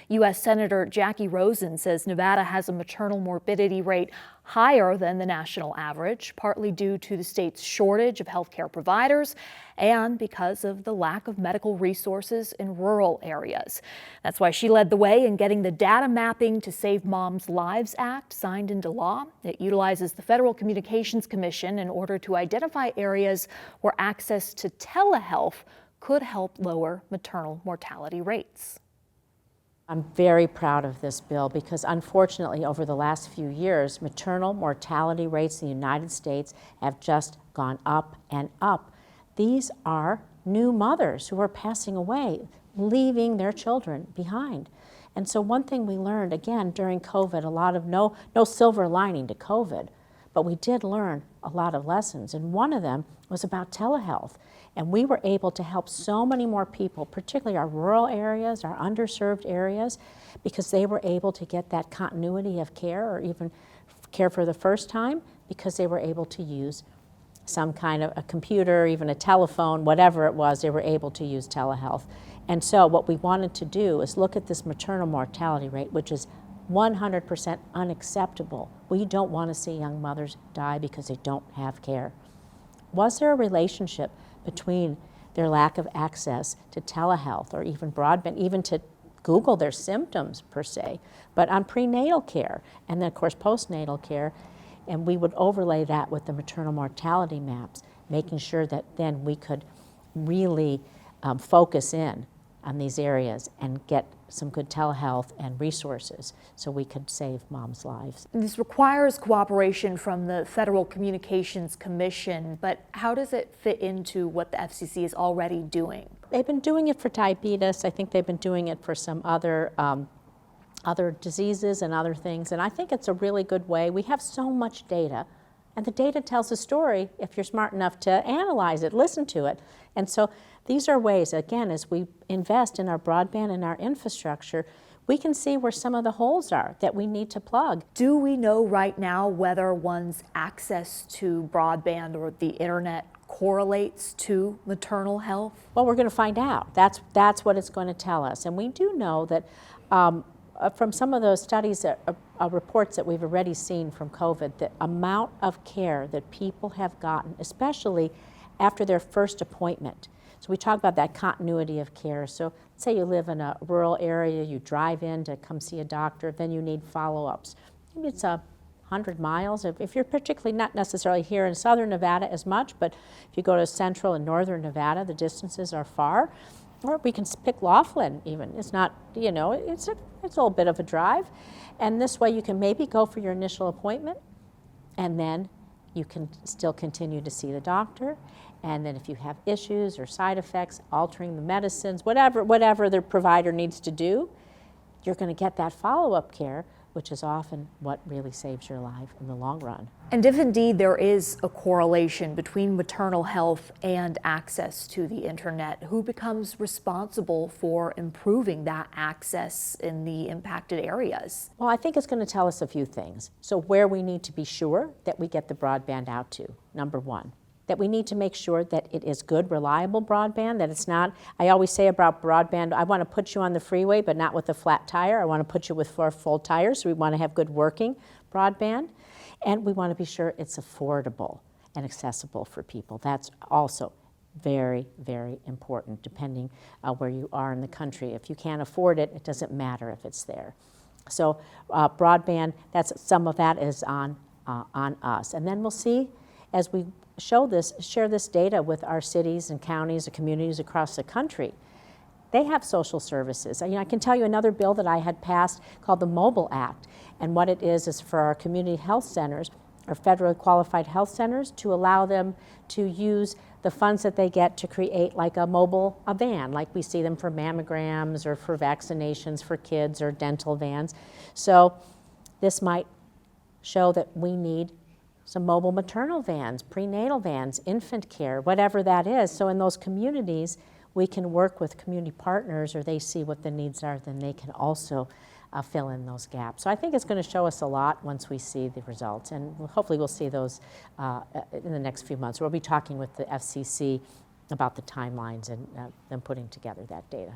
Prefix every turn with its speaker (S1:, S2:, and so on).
S1: U.S. Senator Jacky Rosen says Nevada has a maternal morbidity rate higher than the national average, partly due to the state's shortage of healthcare providers and because of the lack of medical resources in rural areas. That's why she led the way in getting the Data Mapping to Save Moms Lives Act signed into law. It utilizes the Federal Communications Commission in order to identify areas where access to telehealth could help lower maternal mortality rates.
S2: I'm very proud of this bill because unfortunately over the last few years, maternal mortality rates in the United States have just gone up and up. These are new mothers who are passing away, leaving their children behind. And so one thing we learned, again, during COVID, a lot of no silver lining to COVID, but we did learn a lot of lessons. And one of them was about telehealth. And we were able to help so many more people, particularly our rural areas, our underserved areas, because they were able to get that continuity of care or even care for the first time because they were able to use some kind of a computer, even a telephone, whatever it was, they were able to use telehealth. And so what we wanted to do is look at this maternal mortality rate, which is 100% unacceptable. We don't want to see young mothers die because they don't have care. Was there a relationship between their lack of access to telehealth or even broadband, even to Google their symptoms per se, but on prenatal care and then of course postnatal care, and we would overlay that with the maternal mortality maps, making sure that then we could really focus in on these areas and get some good telehealth and resources so we could save moms' lives.
S1: This requires cooperation from the Federal Communications Commission, but how does it fit into what the FCC is already doing?
S2: They've been doing it for diabetes. I think they've been doing it for some other diseases and other things, and I think it's a really good way. We have so much data, and the data tells a story if you're smart enough to analyze it, listen to it. And so these are ways, again, as we invest in our broadband and our infrastructure, we can see where some of the holes are that we need to plug.
S1: Do we know right now whether one's access to broadband or the internet correlates to maternal health?
S2: Well, we're going to find out. That's what it's going to tell us. And we do know that from some of those studies, reports that we've already seen from COVID, the amount of care that people have gotten, especially after their first appointment. So we talk about that continuity of care. So let's say you live in a rural area, you drive in to come see a doctor, then you need follow-ups. Maybe it's 100 miles. If you're particularly not necessarily here in southern Nevada as much, but if you go to central and northern Nevada, the distances are far. Or we can pick Laughlin even. It's not, you know, it's a little bit of a drive. And this way you can maybe go for your initial appointment and then you can still continue to see the doctor. And then if you have issues or side effects, altering the medicines, whatever the provider needs to do, you're going to get that follow-up care, which is often what really saves your life in the long run.
S1: And if indeed there is a correlation between maternal health and access to the internet, who becomes responsible for improving that access in the impacted areas?
S2: Well, I think it's going to tell us a few things. So where we need to be sure that we get the broadband out to, number one. That we need to make sure that it is good, reliable broadband, that it's not, I always say about broadband, I want to put you on the freeway, but not with a flat tire. I want to put you with 4 full tires, so we want to have good working broadband. And we want to be sure it's affordable and accessible for people. That's also very, very important, depending where you are in the country. If you can't afford it, it doesn't matter if it's there. So broadband, some of that is on us. And then we'll see as we share this data with our cities and counties and communities across the country. They have social services. I can tell you another bill that I had passed called the Mobile Act. And what it is for our community health centers, our federally qualified health centers, to allow them to use the funds that they get to create like a van, like we see them for mammograms or for vaccinations for kids or dental vans. So this might show that we need some mobile maternal vans, prenatal vans, infant care, whatever that is. So in those communities, we can work with community partners, or they see what the needs are, then they can also fill in those gaps. So I think it's going to show us a lot once we see the results, and hopefully we'll see those in the next few months. We'll be talking with the FCC about the timelines and them putting together that data.